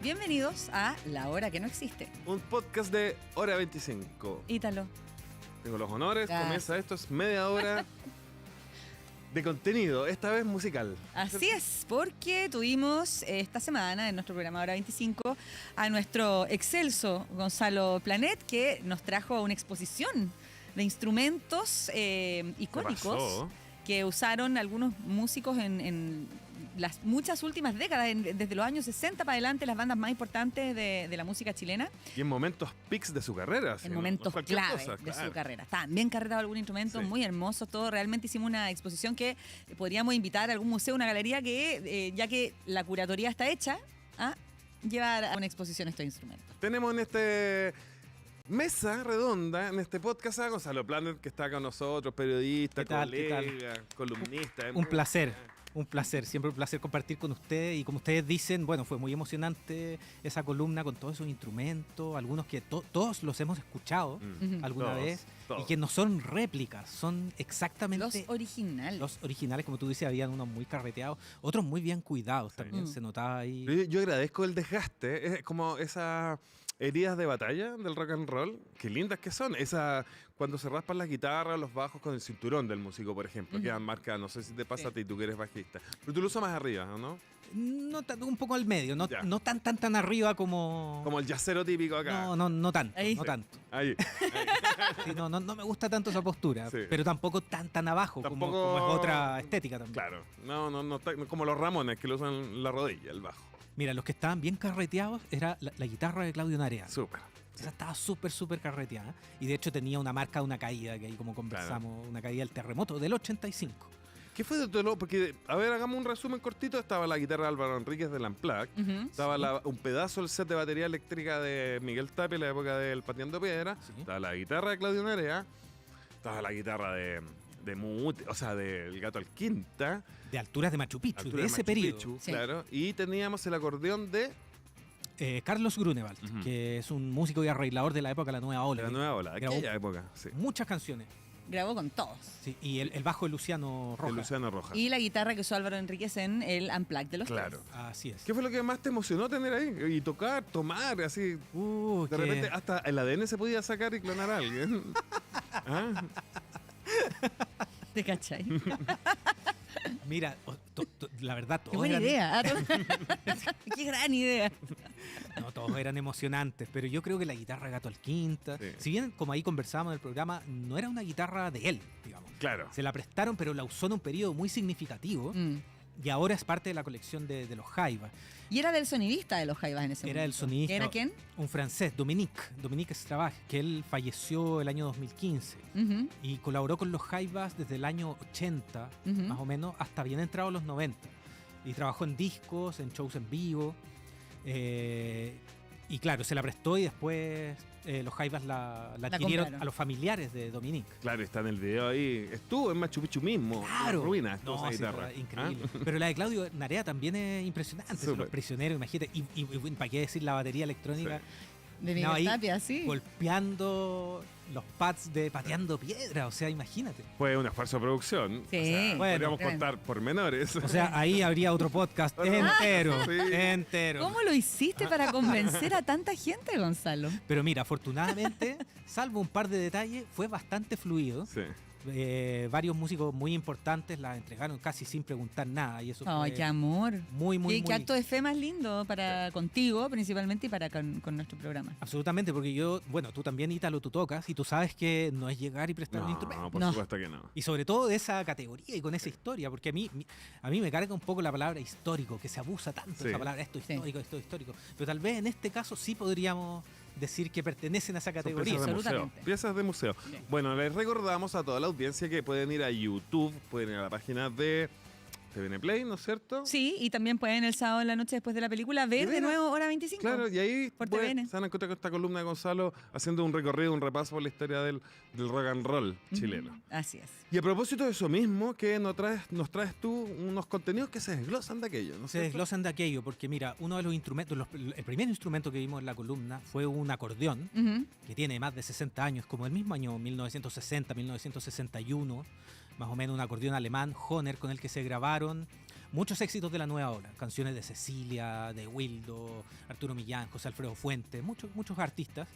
Bienvenidos a La Hora que no existe. Un podcast de Hora 25. Ítalo. Tengo los honores, Gracias. comienza esto, es media hora de contenido, esta vez musical. Así es, porque tuvimos esta semana en nuestro programa Hora 25 a nuestro excelso Gonzalo Planet, que nos trajo una exposición de instrumentos icónicos que usaron algunos músicos en las muchas últimas décadas, desde los años 60 para adelante, las bandas más importantes de la música chilena. Y en momentos pics de su carrera. En momentos clave de su carrera. Estaban bien carretados algunos instrumentos, muy hermosos, todo. Realmente hicimos una exposición que podríamos invitar a algún museo, una galería que, ya que la curatoría está hecha, a llevar a una exposición estos instrumentos. Tenemos en este mesa redonda, en este podcast, a Gonzalo Planet, que está con nosotros, periodista, colega, columnista. Un placer, siempre un placer compartir con ustedes. Y como ustedes dicen, bueno, fue muy emocionante esa columna con todos esos instrumentos, algunos que todos los hemos escuchado alguna vez, y que no son réplicas, son exactamente los originales. Los originales, como tú dices, habían unos muy carreteados, otros muy bien cuidados también, se notaba ahí. Yo agradezco el desgaste, es como esas heridas de batalla del rock and roll, qué lindas que son. Cuando se raspan las guitarras, los bajos con el cinturón del músico, por ejemplo, quedan marcadas. No sé si te pasa a ti, tú que eres bajista. Pero tú lo usas más arriba, ¿no? No tanto, un poco al medio, no tan arriba como el jazzero típico acá. No tanto, ahí. no tanto. Ahí. Sí, no me gusta tanto esa postura, pero tampoco tan abajo, como es otra estética también. Claro, no como los Ramones que lo usan en la rodilla, el bajo. Mira, los que estaban bien carreteados era la guitarra de Claudio Narea. Súper. Esa estaba súper carreteada. Y de hecho tenía una marca de una caída, que ahí como conversamos, una caída del terremoto del 85. ¿Qué fue de todo lo? Porque, a ver, hagamos un resumen cortito. Estaba la guitarra de Álvaro Enríquez del Unplugged. Estaba un pedazo del set de batería eléctrica de Miguel Tapia en la época del Pateando Piedra. Sí. Estaba la guitarra de Claudio Narea. Estaba la guitarra del Gato Alquinta. De alturas de Machu Picchu, de ese periodo. Sí. Claro. Y teníamos el acordeón de Carlos Grunewald, que es un músico y arreglador de la época de la Nueva Ola. De la Nueva Ola, de aquella época, sí. Muchas canciones. Grabó con todos. Sí, y el bajo de Luciano Rojas. Y la guitarra que usó Álvaro Enríquez en el Unplugged de los Claro. Tres. Así es. ¿Qué fue lo que más te emocionó tener ahí? Y tocar, tomar, así. De repente hasta el ADN se podía sacar y clonar a alguien. ¿Ah? ¿Te cachai? Mira, la verdad, todos qué buena idea. Qué gran idea. No, todos eran emocionantes, pero yo creo que la guitarra de Gato Alquinta, si bien como ahí conversábamos en el programa, no era una guitarra de él, digamos. Claro. Se la prestaron, pero la usó en un periodo muy significativo. Y ahora es parte de la colección de los Jaivas. Y era del sonidista de los Jaivas en ese momento. Era el sonidista. ¿Era quién? Un francés, Dominique Stravage, que él falleció el año 2015. Y colaboró con los Jaivas desde el año 80, más o menos, hasta bien entrado los 90. Y trabajó en discos, en shows en vivo. Y claro, se la prestó y después los Jaivas la adquirieron compraron a los familiares de Dominique. Claro, está en el video ahí. Estuvo en Machu Picchu mismo. Claro. Ruinas, no, esa guitarra. Increíble. Pero la de Claudio Narea también es impresionante. Los prisioneros, imagínate. Y para qué decir la batería electrónica. Sí. De Miguel Tapia, sí. Golpeando los pads de Pateando Piedra, o sea, imagínate. Fue un esfuerzo de producción. Sí. O sea, podríamos contar pormenores. O sea, ahí habría otro podcast entero. ¿Cómo lo hiciste para convencer a tanta gente, Gonzalo? Pero mira, afortunadamente, salvo un par de detalles, fue bastante fluido. Sí. Varios músicos muy importantes la entregaron casi sin preguntar nada y eso ¡ay, qué amor! Qué acto de fe más lindo para contigo principalmente y para con nuestro programa. Absolutamente, porque tú también, Ítalo, tú tocas y tú sabes que no es llegar y prestar un instrumento. No, por supuesto que no. Y sobre todo de esa categoría y con esa historia, porque a mí me carga un poco la palabra histórico, que se abusa tanto esa palabra, esto histórico, pero tal vez en este caso sí podríamos decir que pertenecen a esa categoría. Piezas de museo. Bien. Bueno, les recordamos a toda la audiencia que pueden ir a YouTube, pueden ir a la página de TVN Play, ¿no es cierto? Sí, y también pueden el sábado en la noche después de la película ver de nuevo Hora 25. Claro, y ahí por TVN. se van a encontrar con esta columna de Gonzalo haciendo un recorrido, un repaso por la historia del rock and roll chileno. Así es. Y a propósito de eso mismo, que nos traes tú unos contenidos que se desglosan de aquello, ¿no? Se desglosan de aquello, porque mira, uno de los instrumentos, el primer instrumento que vimos en la columna fue un acordeón, que tiene más de 60 años, como el mismo año 1960, 1961. más o menos un acordeón alemán, Hohner, con el que se grabaron muchos éxitos de la nueva ola. Canciones de Cecilia, de Wildo, Arturo Millán, José Alfredo Fuentes, muchos artistas.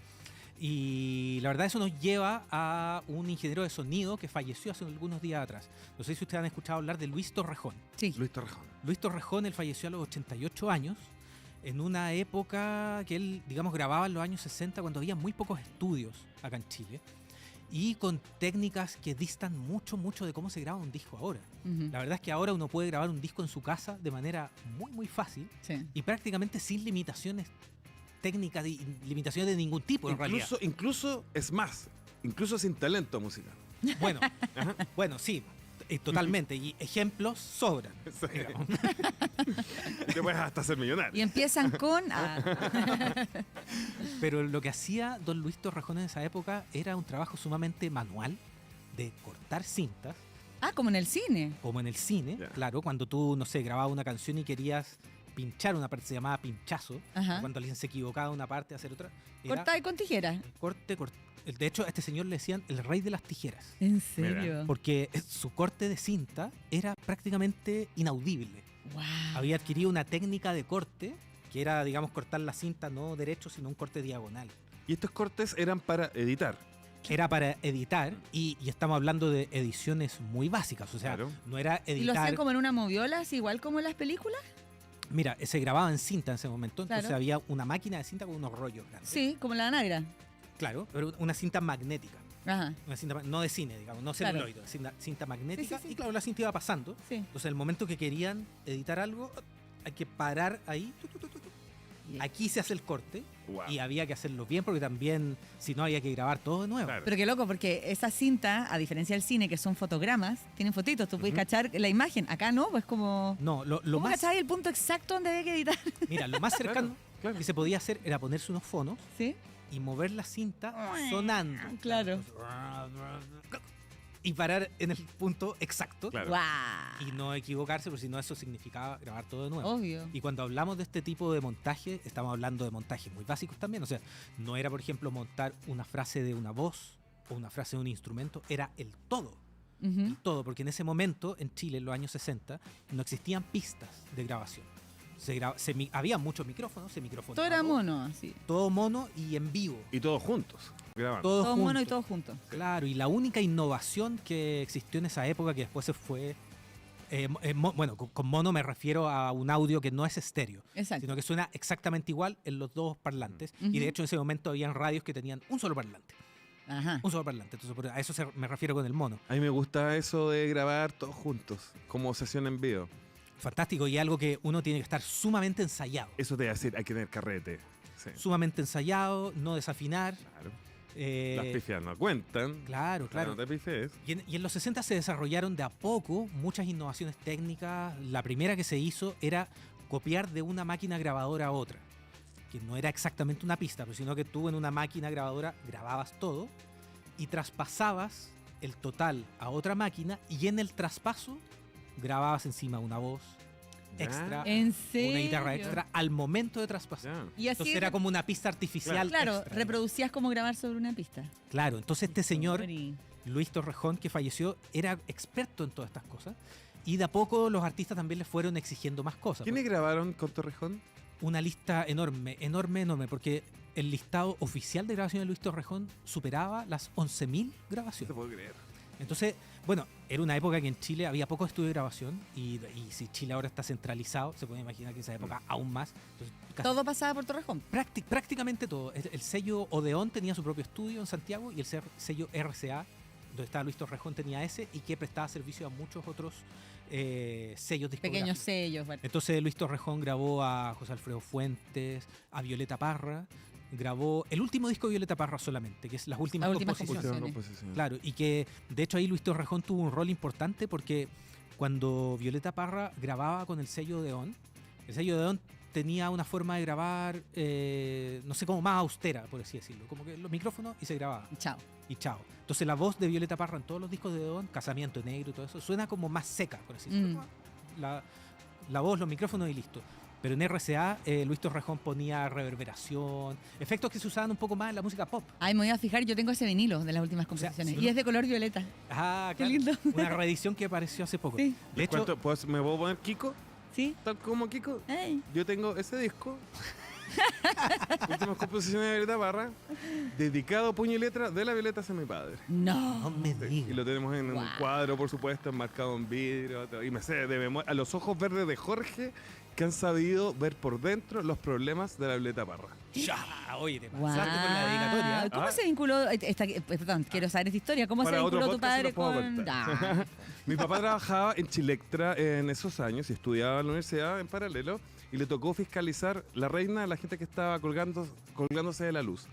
Y la verdad eso nos lleva a un ingeniero de sonido que falleció hace algunos días atrás. No sé si ustedes han escuchado hablar de Luis Torrejón. Sí. Luis Torrejón. Luis Torrejón, él falleció a los 88 años, en una época que él, digamos, grababa en los años 60 cuando había muy pocos estudios acá en Chile y con técnicas que distan mucho de cómo se graba un disco ahora. La verdad es que ahora uno puede grabar un disco en su casa de manera muy fácil y prácticamente sin limitaciones técnicas y limitaciones de ningún tipo en realidad. Incluso es más, incluso sin talento musical. Bueno, sí. Totalmente, y ejemplos sobran. Sí. Te puedes hasta ser millonario. Y empiezan con... Pero lo que hacía don Luis Torrejón en esa época era un trabajo sumamente manual de cortar cintas. Como en el cine. Como en el cine, claro, cuando tú, no sé, grababas una canción y querías pinchar una parte, se llamaba pinchazo. Cuando alguien se equivocaba de una parte, hacer otra. Cortaba con tijeras. Corte. De hecho, a este señor le decían el rey de las tijeras. ¿En serio? Mira. Porque su corte de cinta era prácticamente inaudible. Wow. Había adquirido una técnica de corte que era, digamos, cortar la cinta no derecho, sino un corte diagonal. Y estos cortes eran para editar. Era para editar y estamos hablando de ediciones muy básicas. O sea, no era editar... ¿Y lo hacían como en una moviola, así igual como en las películas? Mira, se grababa en cinta en ese momento. Claro. Entonces había una máquina de cinta con unos rollos grandes. Sí, como la Nagra. Claro, pero una cinta magnética. Ajá. Una cinta, no de cine, digamos, no celuloide, cinta magnética. Sí. Y claro, la cinta iba pasando. Sí. Entonces, el momento que querían editar algo, hay que parar ahí. Aquí se hace el corte. Wow. Y había que hacerlo bien porque también, si no, había que grabar todo de nuevo. Claro. Pero qué loco, porque esa cinta, a diferencia del cine, que son fotogramas, tienen fotitos, tú puedes cachar la imagen. Acá no, pues como... No, lo ¿Cómo más... cachabas el punto exacto donde había que editar? Mira, lo más cercano Claro. que se podía hacer era ponerse unos fonos ¿Sí? y mover la cinta sonando. Claro. Y parar en el punto exacto. Claro. ¡Guau! Y no equivocarse, porque si no eso significaba grabar todo de nuevo. Obvio. Y cuando hablamos de este tipo de montaje, estamos hablando de montajes muy básicos también. O sea, no era, por ejemplo, montar una frase de una voz o una frase de un instrumento, era el todo. El todo, porque en ese momento, en Chile, en los años 60, no existían pistas de grabación. Había muchos micrófonos, Todo era mono, así. todo mono y en vivo. Y todos juntos. Grabando. Todo mono y todo junto. Claro, y la única innovación que existió en esa época, que después se fue... bueno, con mono me refiero a un audio que no es estéreo, Exacto. sino que suena exactamente igual en los dos parlantes. Y de hecho en ese momento habían radios que tenían un solo parlante. Ajá. Un solo parlante. Entonces a eso me refiero con el mono. A mí me gusta eso de grabar todos juntos, como sesión en vivo. Fantástico, y algo que uno tiene que estar sumamente ensayado. Eso te iba a decir, hay que tener carrete. Sí. Sumamente ensayado, no desafinar. Claro. Las pifias no cuentan. Claro. No te pifies. Y en los 60 se desarrollaron de a poco muchas innovaciones técnicas. La primera que se hizo era copiar de una máquina grabadora a otra, que no era exactamente una pista, pero sino que tú en una máquina grabadora grababas todo y traspasabas el total a otra máquina y en el traspaso grababas encima una voz extra, ¿En serio? una guitarra extra al momento de traspasar. Ya. Y así Entonces era como una pista artificial. Claro, extra. reproducías como grabar sobre una pista. Claro, entonces este señor, Y- Luis Torrejón, que falleció, era experto en todas estas cosas. Y de a poco los artistas también le fueron exigiendo más cosas. ¿Quiénes grabaron con Torrejón? Una lista enorme, porque el listado oficial de grabación de Luis Torrejón superaba las 11.000 No te grabaciones. puedo creer. Entonces, bueno, era una época que en Chile había poco estudio de grabación y si Chile ahora está centralizado, se puede imaginar que en esa época aún más. Entonces, Todo pasaba por Torrejón. prácticamente todo. El sello Odeón tenía su propio estudio en Santiago y el sello RCA, donde estaba Luis Torrejón, tenía ese y que prestaba servicio a muchos otros sellos discográficos. Pequeños sellos. Bueno. Entonces Luis Torrejón grabó a José Alfredo Fuentes, a Violeta Parra, grabó el último disco de Violeta Parra solamente, que es las últimas Las últimas composiciones. composiciones. Claro, y que de hecho ahí Luis Torrejón tuvo un rol importante porque cuando Violeta Parra grababa con el sello Odeón, el sello Odeón tenía una forma de grabar, no sé, como más austera, por así decirlo, como que los micrófonos y se grababa. Chao. Y chao. Entonces la voz de Violeta Parra en todos los discos de Odeón, Casamiento Negro y todo eso, suena como más seca, por así decirlo. La voz, los micrófonos y listo. Pero en RCA, Luis Torrejón ponía reverberación, efectos que se usaban un poco más en la música pop. Ay, me voy a fijar, yo tengo ese vinilo de las últimas composiciones. sí, Y es de color violeta. Ah, Qué claro. lindo. Una reedición que apareció hace poco. Sí. De hecho, ¿Me puedo poner Kiko? ¿Sí? Tal como Kiko. Ay. Yo tengo ese disco. Últimas composiciones de Violeta Parra, dedicado a puño y letra de la Violeta hacia mi padre. no No. me Sí, digas. y lo tenemos en un Wow. cuadro, por supuesto, enmarcado en vidrio. Y me sé de memoria a los ojos verdes de Jorge, que han sabido ver por dentro los problemas de la Violeta Parra. Ya, oye, te Guau. pasaste con la dedicatoria. ¿Cómo Ah. se vinculó perdón, quiero saber esta historia. ¿Cómo se Para otro vinculó tu podcast se padre los puedo con...? contar. Ah. Mi papá trabajaba en Chilectra en esos años y estudiaba en la universidad en paralelo y le tocó fiscalizar la reina a la gente que estaba colgándose de la luz.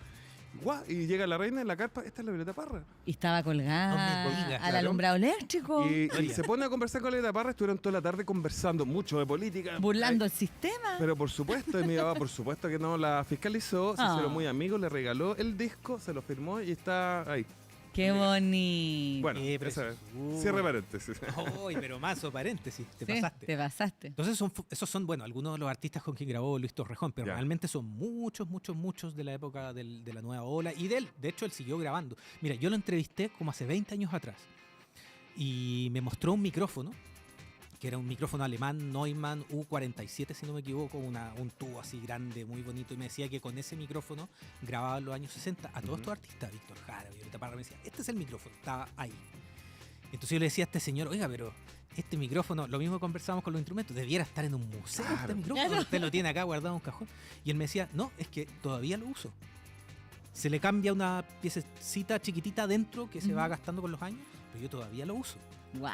Guau, y llega la reina en la carpa, esta es la Violeta Parra. Y estaba colgada No me digas, al claro. alumbrado eléctrico, Y Oye. se pone a conversar con la Violeta Parra, estuvieron toda la tarde conversando mucho de política. burlando Ay, el sistema. pero por supuesto, y mi papá por supuesto que no la fiscalizó, se Ah. hicieron muy amigos, le regaló el disco, se lo firmó y está ahí. Qué bonito. Bueno, Qué esa es. preciosura. Cierre paréntesis. Uy, pero mazo paréntesis, te Sí, pasaste. te pasaste. Entonces esos son, bueno, algunos de los artistas con quien grabó Luis Torrejón, pero Ya. realmente son muchos de la época de la nueva ola. Y de hecho, él siguió grabando. Mira, yo lo entrevisté como hace 20 años atrás y me mostró un micrófono, que era un micrófono alemán Neumann U47, si no me equivoco, un tubo así grande, muy bonito, y me decía que con ese micrófono grababa en los años 60 a todos estos artistas, Víctor Jara, Violeta Parra, me decía, este es el micrófono, estaba ahí. Entonces yo le decía a este señor, oiga, pero este micrófono, lo mismo que conversábamos con los instrumentos, debiera estar en un museo este Claro. micrófono, Claro. usted lo tiene acá guardado en un cajón. Y él me decía, no, es que todavía lo uso. Se le cambia una piececita chiquitita adentro que se va Ujú. gastando con los años, pero yo todavía lo uso. Wow.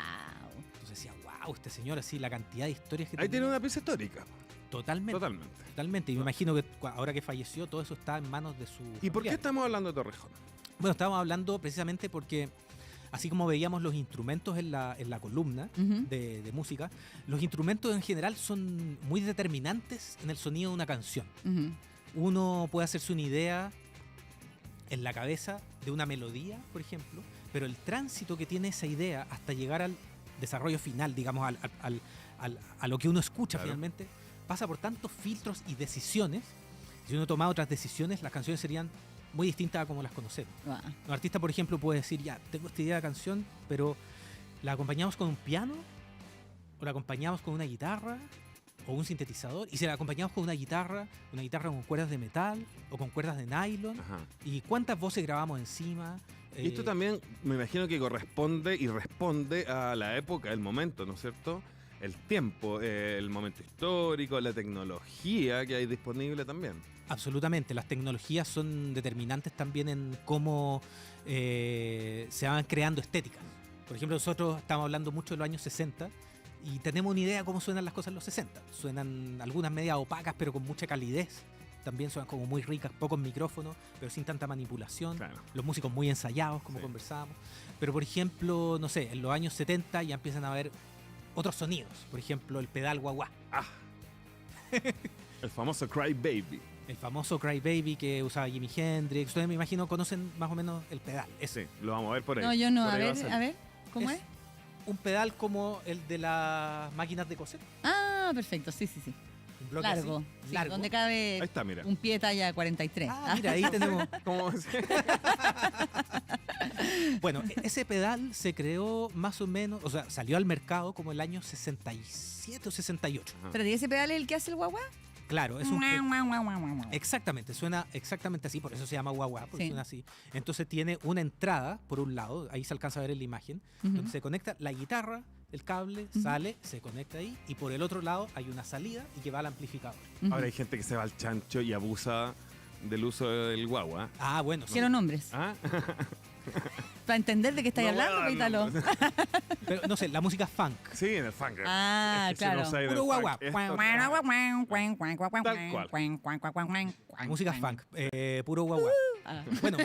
Entonces decía, wow, este señor, así la cantidad de historias que Ahí tiene tenía. una pieza histórica. Totalmente. Totalmente. Totalmente. Y me imagino que ahora que falleció, todo eso está en manos de su ¿Y por qué familiares. estamos hablando de Torrejón? Bueno, estábamos hablando precisamente porque, así como veíamos los instrumentos en la columna Ujú. de música, los instrumentos en general son muy determinantes en el sonido de una canción. Ujú. Uno puede hacerse una idea en la cabeza de una melodía, por ejemplo, pero el tránsito que tiene esa idea hasta llegar al desarrollo final, digamos, a lo que uno escucha Claro. finalmente, pasa por tantos filtros y decisiones. Si uno toma otras decisiones, las canciones serían muy distintas a como las conocemos. Guau. Un artista, por ejemplo, puede decir, ya, tengo esta idea de canción, pero la acompañamos con un piano, o la acompañamos con una guitarra, o un sintetizador, y si la acompañamos con una guitarra con cuerdas de metal, o con cuerdas de nylon, Ajá. y cuántas voces grabamos encima. Y esto también me imagino que corresponde y responde a la época, el momento, ¿no es cierto? El tiempo, el momento histórico, la tecnología que hay disponible también. Absolutamente, las tecnologías son determinantes también en cómo se van creando estéticas. Por ejemplo, nosotros estamos hablando mucho de los años 60 y tenemos una idea de cómo suenan las cosas en los 60. Suenan algunas medias opacas, pero con mucha calidez. También suenan como muy ricas, pocos micrófonos, pero sin tanta manipulación. Claro. Los músicos muy ensayados, como Sí. conversábamos. Pero, por ejemplo, no sé, en los años 70 ya empiezan a haber otros sonidos. Por ejemplo, el pedal guagua. El famoso Cry Baby. El famoso Cry Baby que usaba Jimi Hendrix. Ustedes me imagino conocen más o menos el pedal. Es Sí, lo vamos a ver por ahí. No, yo no. Por A ahí va ver, salir. a ver. ¿Cómo es? un pedal como el de las máquinas de coser. Ah, perfecto. Sí, sí, sí. Un bloque Largo. así, Sí, largo. donde Ahí cabe está, mira. un pie talla 43. Ah, mira, ahí tenemos. ¿Cómo? Bueno, ese pedal se creó más o menos, o sea, salió al mercado como el año 67 o 68. Pero ¿y ese pedal es el que hace el guagua? Claro, es un exactamente, suena exactamente así, por eso se llama guagua, porque Sí. suena así. Entonces tiene una entrada por un lado, ahí se alcanza a ver en la imagen, Ujú. donde se conecta la guitarra, el cable, Ujú. sale, se conecta ahí, y por el otro lado hay una salida y que va al amplificador. Ujú. Ahora hay gente que se va al chancho y abusa del uso del guagua. Ah, bueno, sí. Quiero nombres. ¿Ah? Para entender de qué estáis No voy a hablando, dar Pítalo. nombres. Pero no sé, la música funk. Sí, en el funk. Ah, Es que si claro. no sabes Puro del guagua. funk, esto- Música funk, puro guagua. Ah, Bueno,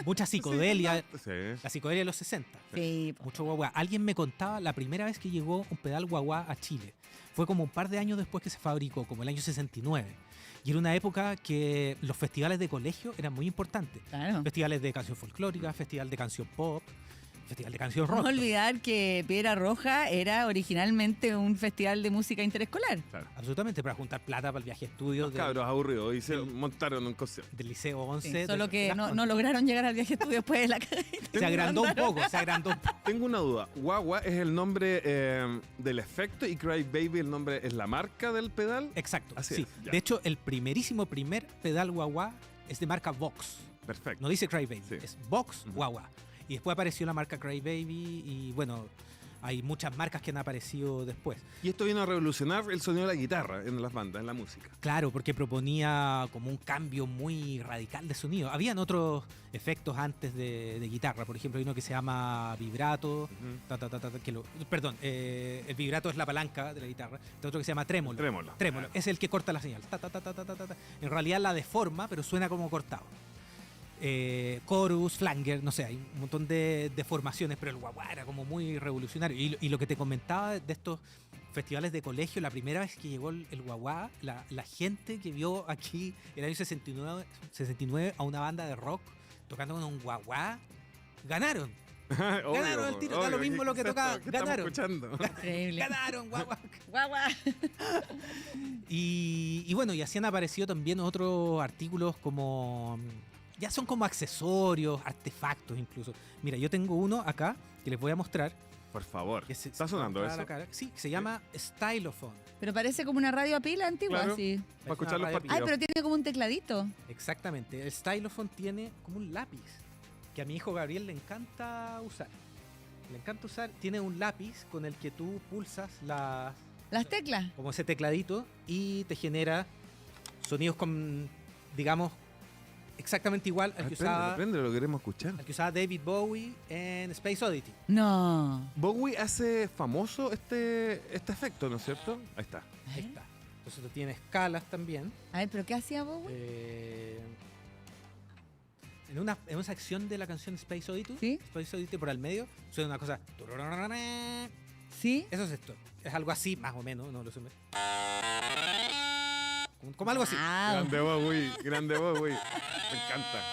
mucha psicodelia, Sí. la psicodelia de los 60. sí, po. Mucho guagua. Alguien me contaba la primera vez que llegó un pedal guagua a Chile. Fue como un par de años después que se fabricó, como el año 69. Y era una época que los festivales de colegio eran muy importantes. Claro. Festivales de canción folclórica, festival de canción pop. Festival de Canción Rock. No olvidar que Piedra Roja era originalmente un festival de música interescolar. Claro. Absolutamente, para juntar plata para el viaje a estudios Los cabros aburridos y se montaron un concierto. del Liceo 11. Sí, solo que Las no Condes. lograron llegar al viaje a estudios después de la caída. Se agrandó un poco. Tengo una duda. Guagua es el nombre del efecto y Cry Baby el nombre es la marca del pedal. Exacto, Así sí. es, ya. De hecho, el primer pedal guagua es de marca Vox. Perfecto. No dice Cry Baby, Sí. es Vox Ujú. guagua. Y después apareció la marca Cry Baby y bueno, hay muchas marcas que han aparecido después. Y esto vino a revolucionar el sonido de la guitarra en las bandas, en la música. Claro, porque proponía como un cambio muy radical de sonido. Habían otros efectos antes de guitarra, por ejemplo, hay uno que se llama vibrato. Perdón, el vibrato es la palanca de la guitarra. Este otro que se llama trémolo. Trémolo. Es el que corta la señal. En realidad la deforma, pero suena como cortado. Chorus, flanger, no sé, hay un montón de deformaciones, pero el guagua era como muy revolucionario. Y lo que te comentaba de estos festivales de colegio, la primera vez que llegó el guagua, la gente que vio aquí en el año 69 a una banda de rock tocando con un guagua, ganaron. Ganaron el tiro, da lo mismo lo que tocaba, ganaron. Increíble. Ganaron, guagua. Guagua. Y bueno, y así han aparecido también otros artículos como... Ya son como accesorios, artefactos incluso. Mira, yo tengo uno acá que les voy a mostrar. Por favor. Que ¿Está sonando para eso? la cara. Sí, se llama Stylophone. Pero parece como una radio a pila antigua, Claro. sí. Para escuchar los Ay, partidos. Ay, pero tiene como un tecladito. Exactamente. El Stylophone tiene como un lápiz que a mi hijo Gabriel le encanta usar. Le encanta usar. Tiene un lápiz con el que tú pulsas Las teclas. como ese tecladito y te genera sonidos con, digamos, exactamente igual al que usaba Lo queremos escuchar. David Bowie en Space Oddity. No. Bowie hace famoso este efecto, ¿no es cierto? Ahí está. Ahí está. Entonces tiene escalas también. A ver, ¿pero qué hacía Bowie? En una sección de la canción Space Oddity, ¿Sí? Space Oddity por al medio, suena una cosa. ¿Sí? Eso es esto. Es algo así, más o menos, no lo sé. Como algo así. Wow. Grande Bowie. Me encanta.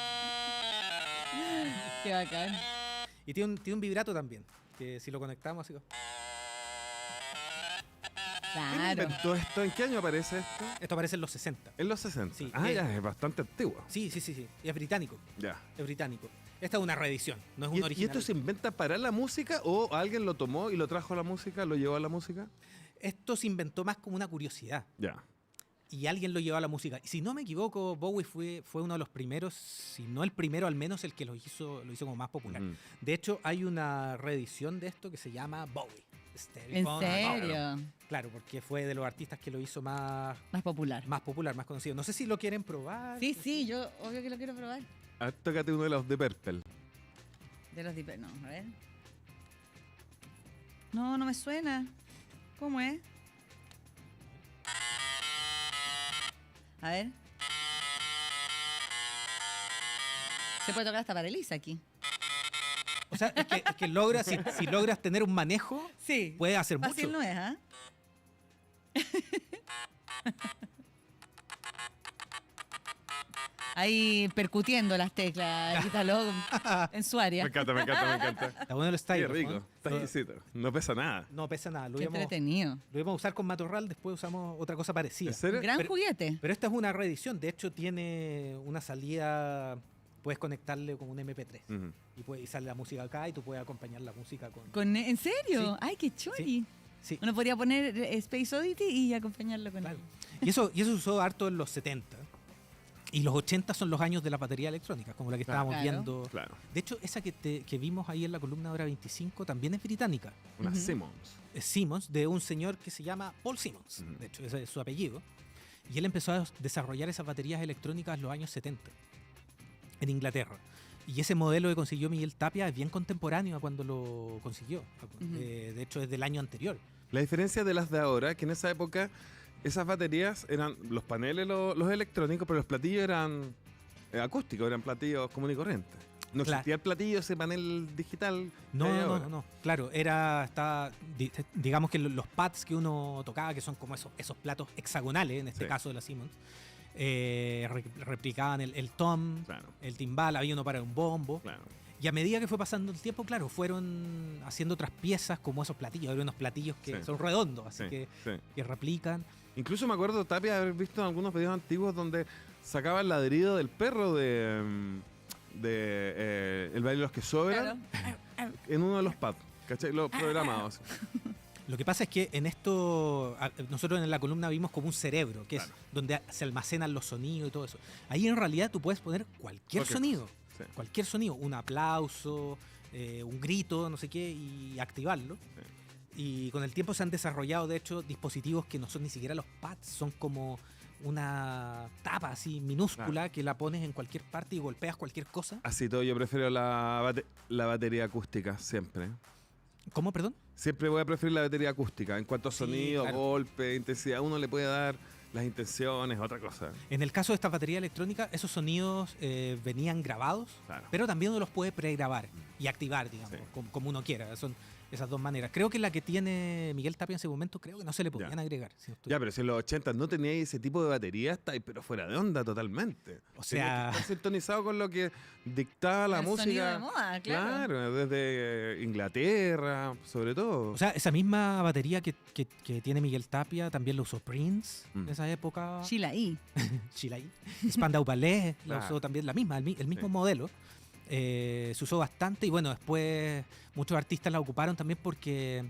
Qué bacán. Y tiene un vibrato también, que si lo conectamos así. ¿Quién Claro. inventó esto? ¿En qué año aparece esto? Esto aparece en los 60. En los 60. Sí, Ya, es bastante antiguo. Sí. Y es británico. Ya. Es británico. Esta es una reedición, no es un ¿Y original. esto se inventa para la música o alguien lo tomó y lo trajo a la música, lo llevó a la música? Esto se inventó más como una curiosidad. Ya. Y alguien lo llevó a la música. Y si no me equivoco, Bowie fue uno de los primeros, si no el primero, al menos el que lo hizo como más popular. Ujú. De hecho, hay una reedición de esto que se llama Bowie. ¿En serio? Claro, porque fue de los artistas que lo hizo más Más popular. más conocido. No sé si lo quieren probar. Sí, yo obvio que lo quiero probar. A ver, tócate uno de los de Purple. De los no, a ver. No me suena. ¿Cómo es? A ver. Se puede tocar hasta para Elisa aquí. O sea, es que logra, si logras tener un manejo, Sí. puedes hacer Fácil mucho. no es, ¿ah? Ahí percutiendo las teclas, Ítalo, en su área. Me encanta. Está bueno el Qué style. rico. Está exquisito. No pesa nada. No pesa nada. Lo Qué íbamos entretenido. a usar con Matorral, después usamos otra cosa parecida. ¿En serio? Gran Pero- juguete. Pero esta es una reedición. De hecho, tiene una salida. Puedes conectarle con un MP3. Ujú. Y sale la música acá y tú puedes acompañar la música con. ¿En serio? Sí. Ay, qué chori. Sí, Uno podría poner Space Oddity y acompañarlo con claro. él. Y eso se usó harto en los 70. Y los 80 son los años de la batería electrónica, como la que estábamos Claro. viendo. Claro. De hecho, esa que vimos ahí en la columna hora 25 también es británica. Una Ujú. Simmons. Es Simmons, de un señor que se llama Paul Simmons. Ujú. De hecho, ese es su apellido. Y él empezó a desarrollar esas baterías electrónicas en los años 70 en Inglaterra. Y ese modelo que consiguió Miguel Tapia es bien contemporáneo a cuando lo consiguió. De hecho, es del año anterior. La diferencia de las de ahora, que en esa época esas baterías eran los paneles, los electrónicos, pero los platillos eran acústicos, eran platillos común y corriente. No Claro. existía el platillo, ese panel digital. que No, hay no, ahora. no. Claro, digamos que los pads que uno tocaba, que son como esos platos hexagonales, en este Sí. caso de la Simmons, replicaban el tom, Claro, el timbal, había uno para un bombo. claro. Y a medida que fue pasando el tiempo, claro, fueron haciendo otras piezas como esos platillos. Hay unos platillos que son redondos, así que replican. Incluso me acuerdo, Tapia, haber visto en algunos videos antiguos donde sacaba el ladrido del perro de El baile de los que sobran en uno de los pads, ¿cachai? Los programados. Lo que pasa es que en esto, nosotros en la columna vimos como un cerebro, que es donde se almacenan los sonidos y todo eso. Ahí en realidad tú puedes poner cualquier sonido, cualquier sonido, un aplauso, un grito, no sé qué, y activarlo. Y con el tiempo se han desarrollado, de hecho, dispositivos que no son ni siquiera los pads, son como una tapa así minúscula que la pones en cualquier parte y golpeas cualquier cosa. Así todo, yo prefiero la batería acústica siempre. ¿Cómo, perdón? Siempre voy a preferir la batería acústica. En cuanto a sonido, golpe, intensidad, uno le puede dar las intenciones, otra cosa. En el caso de esta batería electrónica, esos sonidos venían grabados, pero también uno los puede pregrabar y activar, digamos, como uno quiera. Son esas dos maneras. Creo que la que tiene Miguel Tapia en ese momento, creo que no se le podían agregar. Si no ya, pero si en los 80 no teníais ese tipo de batería, estáis pero fuera de onda totalmente. O sea, estar sintonizado con lo que dictaba la música. Sonido de moda, claro, desde Inglaterra, sobre todo. O sea, esa misma batería que tiene Miguel Tapia también la usó Prince en esa época. Sheila E. Sheila E. Spandau Ballet la usó también la misma, el mismo modelo. Se usó bastante y bueno, después muchos artistas la ocuparon también porque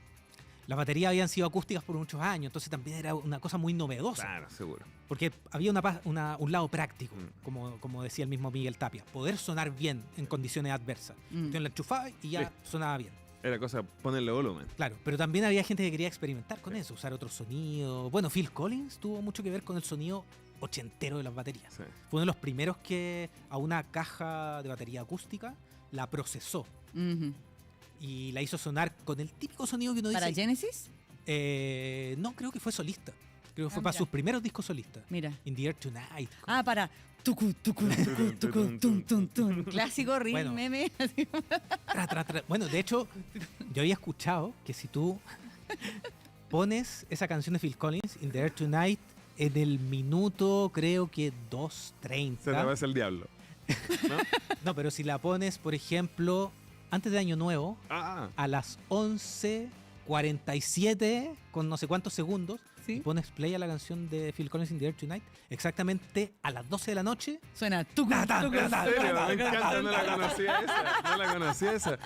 las baterías habían sido acústicas por muchos años, entonces también era una cosa muy novedosa. Claro, seguro. Porque había un lado práctico, como decía el mismo Miguel Tapia, poder sonar bien en condiciones adversas. Entonces la enchufaba y ya sonaba bien. Era cosa ponerle volumen. Claro, pero también había gente que quería experimentar con eso, usar otros sonidos. Bueno, Phil Collins tuvo mucho que ver con el sonido ochentero de las baterías. Fue uno de los primeros que a una caja de batería acústica la procesó y la hizo sonar con el típico sonido que uno dice. ¿Para Genesis? No, creo que fue solista. Creo que fue para sus primeros discos solistas. Mira. In the Air Tonight. Para tucu, tucu, tucu, tucu, tun, tun, tun. Clásico reel, meme. Bueno, de hecho, yo había escuchado que si tú pones esa canción de Phil Collins, In the Air Tonight, en el minuto creo que 2:30. Se te va a hacer el diablo. ¿No? No, pero si la pones, por ejemplo, antes de Año Nuevo, a las 11:47 con no sé cuántos segundos, y pones play a la canción de Phil Collins In the Air Tonight, exactamente a las 12 de la noche suena tucu, ¿En serio? Me encanta, no la conocía esa.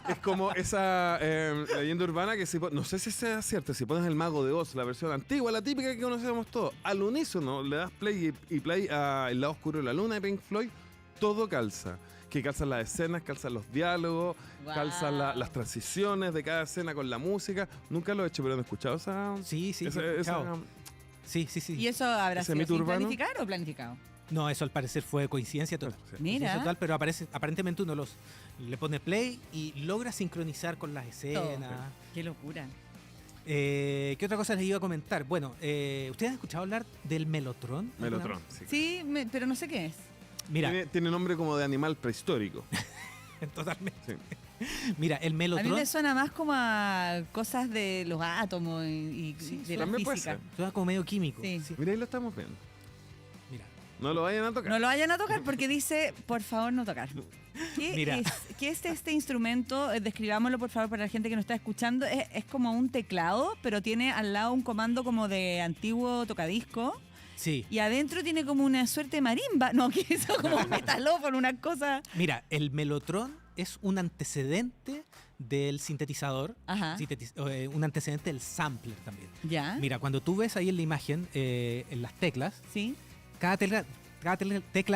Es como esa leyenda urbana que no sé si sea cierta, si pones El Mago de Oz, la versión antigua, la típica que conocemos todos, al unísono le das play y play a El lado oscuro de la luna de Pink Floyd, todo calza. Que calzan las escenas, calzan los diálogos, calzan las transiciones de cada escena con la música. Nunca lo he hecho, pero ¿han escuchado esa? Sí. Sí. ¿Y eso habrá sido sin planificar o planificado? No, eso al parecer fue coincidencia total. Mira. Total, pero aparentemente uno le pone play y logra sincronizar con las escenas. Qué locura. ¿Qué otra cosa les iba a comentar? Bueno, ¿ustedes han escuchado hablar del Mellotron? Mellotron, sí, pero no sé qué es. Mira, tiene nombre como de animal prehistórico. Totalmente. Sí. Mira, el Mellotron. A mí me suena más como a cosas de los átomos y de la física. Suena como medio químico. Sí. Mira, ahí lo estamos viendo. Mira. No lo vayan a tocar. No lo vayan a tocar porque dice, por favor, no tocar. ¿Qué es este instrumento? Describámoslo, por favor, para la gente que nos está escuchando. Es como un teclado, pero tiene al lado un comando como de antiguo tocadisco. Sí. Y adentro tiene como una suerte de marimba. No, que eso como un metalófono, una cosa. Mira, el Mellotron es un antecedente del sintetizador. Ajá. Un antecedente del sampler también. Ya. Mira, cuando tú ves ahí en la imagen, en las teclas, sí, cada tecla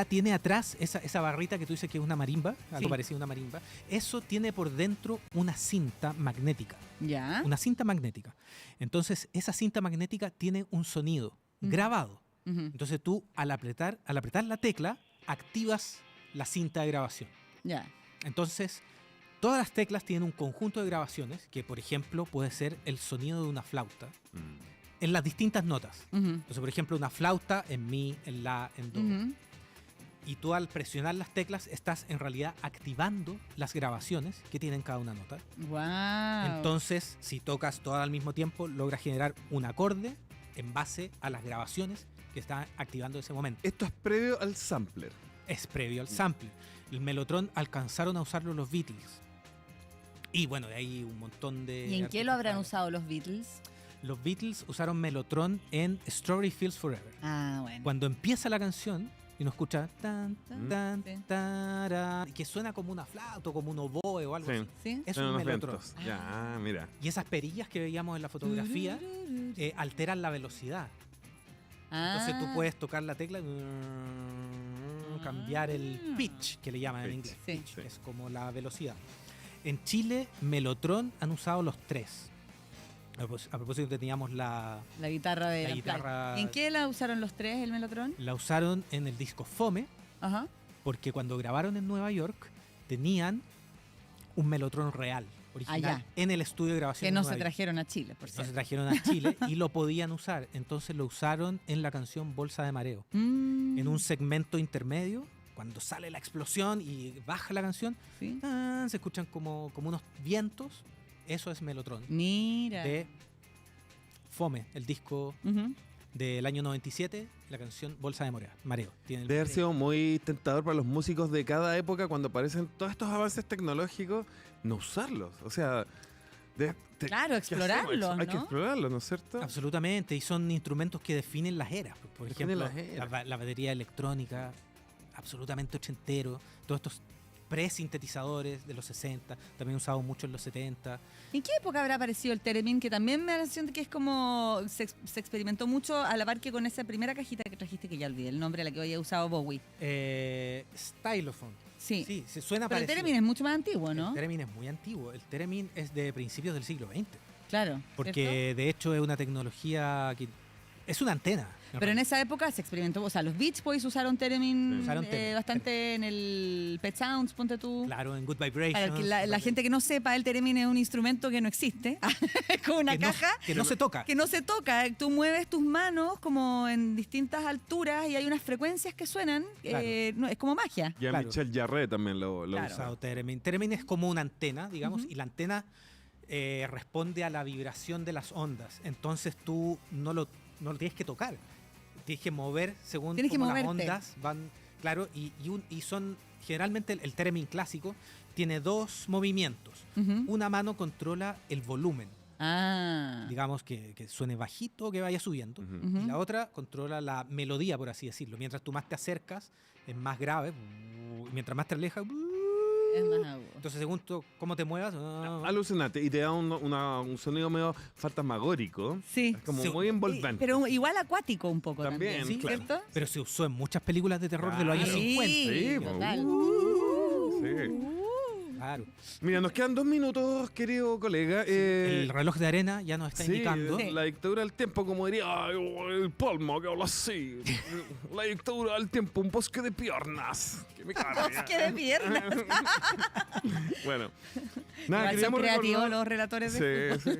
tiene atrás esa barrita que tú dices que es una marimba, algo parecido a una marimba. Eso tiene por dentro una cinta magnética. Ya. Una cinta magnética. Entonces, esa cinta magnética tiene un sonido grabado. Entonces tú al apretar la tecla activas la cinta de grabación. Ya. Entonces todas las teclas tienen un conjunto de grabaciones que, por ejemplo, puede ser el sonido de una flauta en las distintas notas. Entonces, por ejemplo, una flauta en mi, en la, en do. Y tú al presionar las teclas estás en realidad activando las grabaciones que tienen cada una nota. Wow. Entonces, si tocas todas al mismo tiempo, logras generar un acorde en base a las grabaciones que está activando ese momento. Esto es previo al sampler. Es previo al sampler. El Mellotron alcanzaron a usarlo los Beatles. Y bueno, de ahí un montón de... ¿Y en qué lo habrán usado los Beatles? Los Beatles usaron Mellotron en Strawberry Fields Forever. Ah, bueno. Cuando empieza la canción y uno escucha tan, tan, Sí. tará, que suena como una flauta o como un oboe o algo Sí. así. ¿Sí? Es Son un unos Mellotron. vientos. Ya, mira. Y esas perillas que veíamos en la fotografía alteran la velocidad. Entonces tú puedes tocar la tecla y cambiar el pitch, que le llaman en Pitch. inglés. Sí. Pitch, Sí. es como la velocidad. En Chile, Mellotron han usado los 3. A propósito que teníamos La guitarra de La la guitarra- ¿Y en qué la usaron los tres, el Mellotron? la usaron en el disco Fome, Ajá. porque cuando grabaron en Nueva York tenían un Mellotron real, original, ya. en el estudio de grabación. Que en no Nueva se York. trajeron a Chile, por No se cierto. trajeron a Chile y lo podían usar. Entonces lo usaron en la canción Bolsa de Mareo. Mm, En un segmento intermedio, cuando sale la explosión y baja la canción, ¿sí? se escuchan como unos vientos. Eso es Mellotron. Mira. De Fome, el disco Ujú. del año 97, la canción Bolsa de Mareo. Tiene el- Debe haber sido muy tentador para los músicos de cada época cuando aparecen todos estos avances tecnológicos, no usarlos. O sea, Claro, ¿qué hacemos? explorarlos, Hay que ¿no? explorarlos, ¿no es cierto? Absolutamente, y son instrumentos que definen las eras. Por Definen ejemplo, las eras. la batería electrónica, absolutamente ochentero, todos estos pre-sintetizadores de los 60, también usados mucho en los 70. ¿En qué época habrá aparecido el Theremin? Que también me da la sensación de que es como... Se experimentó mucho a la par que con esa primera cajita que trajiste, que ya olvidé el nombre, la que había usado Bowie. Stylophone. Sí. Sí, se suena Pero el parecido. Theremin es mucho más antiguo, ¿no? El Theremin es muy antiguo. El Theremin es de principios del siglo XX. Claro. Porque de hecho es una tecnología que... Es una antena. Pero en esa época se experimentó, o sea, los Beach Boys usaron Theremin Sí. Usaron Theremin. bastante en el Pet Sounds, ponte tú. Claro, en Good Para Vibrations. que la gente que no sepa, el Theremin es un instrumento que no existe, es como una que caja que no se toca. que no se toca. Tú mueves tus manos como en distintas alturas y hay unas frecuencias que suenan, Claro. no, es como magia. Ya Claro. Michel Jarre también lo Claro. usa. Usado Theremin. Theremin es como una antena, digamos, Ujú. y la antena responde a la vibración de las ondas. Entonces tú no lo tienes que tocar. Tienes que mover según Tienes que cómo las moverte. ondas van. Claro, y son generalmente el Theremin clásico tiene 2 movimientos. Ujú. Una mano controla el volumen, Ah. digamos que suene bajito o que vaya subiendo. Ujú. Ujú. Y la otra controla la melodía, por así decirlo. Mientras tú más te acercas, es más grave. Y mientras más te alejas, Es más agudo. entonces según cómo te muevas, Alucinante. Y te da un sonido medio fantasmagórico. Sí. Es como Sí. muy envolvente. Pero igual acuático un poco También, también, claro. ¿cierto? pero se usó en muchas películas de terror de los años Claro. 50. Sí, total. Sí. Claro. Mira, nos quedan 2 minutos, querido colega. El reloj de arena ya nos está Sí, indicando. Sí. la dictadura del tiempo, como diría el Palma, que habla así. La dictadura del tiempo, un bosque de piernas. Que me carga. Bosque de piernas. Bueno, Igual nada, son queríamos creativos recordar... los relatores de... Sí, sí.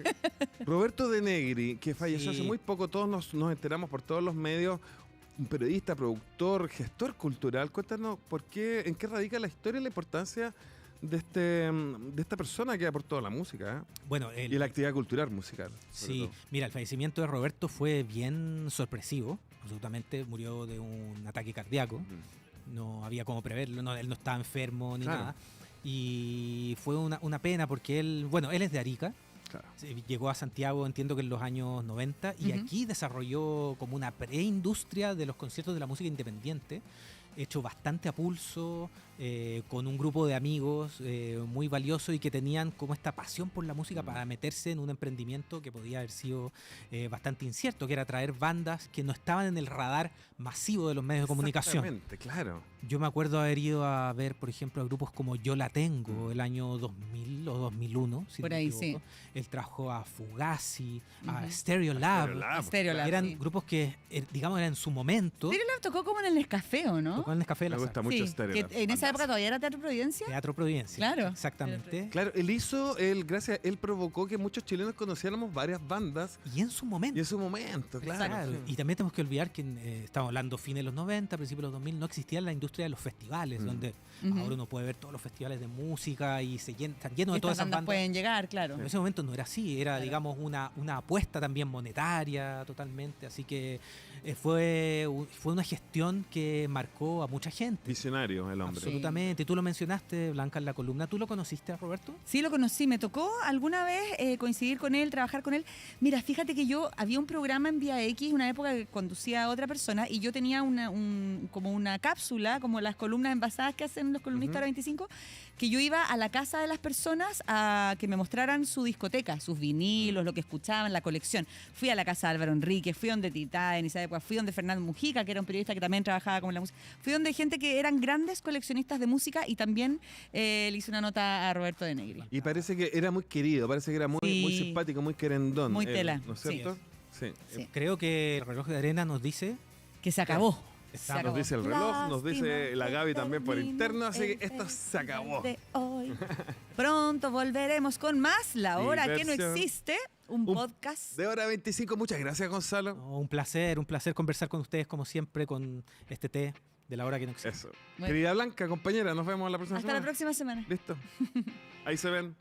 Roberto De Negri, que falleció Sí. hace muy poco, todos nos enteramos por todos los medios. Un periodista, productor, gestor cultural. Cuéntanos en qué radica la historia y la importancia de esta persona que aportó la música Bueno, y la actividad cultural musical. sobre sí, todo. mira, el fallecimiento de Roberto fue bien sorpresivo. Absolutamente, murió de un ataque cardíaco. Ujú. No había cómo preverlo, él no estaba enfermo ni Claro. nada. Y fue una pena porque él es de Arica. Claro. Llegó a Santiago, entiendo que en los años 90, y Ujú. aquí desarrolló como una preindustria de los conciertos de la música independiente, hecho bastante a pulso, con un grupo de amigos muy valioso y que tenían como esta pasión por la música para meterse en un emprendimiento que podía haber sido bastante incierto, que era traer bandas que no estaban en el radar masivo de los medios de comunicación. Exactamente, claro. Yo me acuerdo haber ido a ver, por ejemplo, a grupos como Yo La Tengo el año 2000 o 2001, si Por no me ahí, equivoco. sí. Él trajo a Fugazi, a Ujú. Stereo Lab. Stereo Lab, Eran sí. grupos que, digamos, eran en su momento. Stereo Lab tocó como en el Nescafé, ¿o no? Tocaban en el Café de la Me gusta Sal. mucho Sí, Stereo que Lab. en esa esa época todavía era Teatro Providencia. Teatro Providencia. Claro. Exactamente. Claro, él provocó que muchos chilenos conociéramos varias bandas. Y en su momento. Claro. Claro, y también tenemos que olvidar que estamos hablando fines de los 90, principios de los 2000, no existía la industria de los festivales, donde ahora uno puede ver todos los festivales de música y están llenos de todas esas bandas. Pueden llegar, claro. En ese momento no era así, era digamos una apuesta también monetaria totalmente, así que fue una gestión que marcó a mucha gente. Visionario el hombre. Absolutamente. Tú lo mencionaste, Blanca, en la columna. ¿Tú lo conociste a Roberto? Sí, lo conocí. Me tocó alguna vez coincidir con él, trabajar con él. Mira, fíjate que yo había un programa en Vía X, una época que conducía a otra persona, y yo tenía como una cápsula, como las columnas envasadas que hacen los columnistas ahora 25, que yo iba a la casa de las personas a que me mostraran su discoteca, sus vinilos, lo que escuchaban, la colección. Fui a la casa de Álvaro Enríquez, fui donde Tita en esa época, fui donde Fernando Mujica, que era un periodista que también trabajaba con la música. Fui donde gente que eran grandes coleccionistas de música, y también le hice una nota a Roberto de Negri. Y parece que era muy querido, parece que era muy simpático, muy querendón. Muy tela. ¿No es cierto? Sí. Creo que el reloj de arena nos dice que se acabó. Nos dice el reloj, nos dice la Gaby también por interno, así que esto se acabó. De hoy. Pronto volveremos con más La Hora que no existe, un podcast. De Hora 25, muchas gracias, Gonzalo. Un placer conversar con ustedes como siempre con este té de La Hora que no existe. Eso. Bueno. Querida Blanca, compañera, nos vemos la próxima semana. Hasta la próxima semana. Listo. Ahí se ven.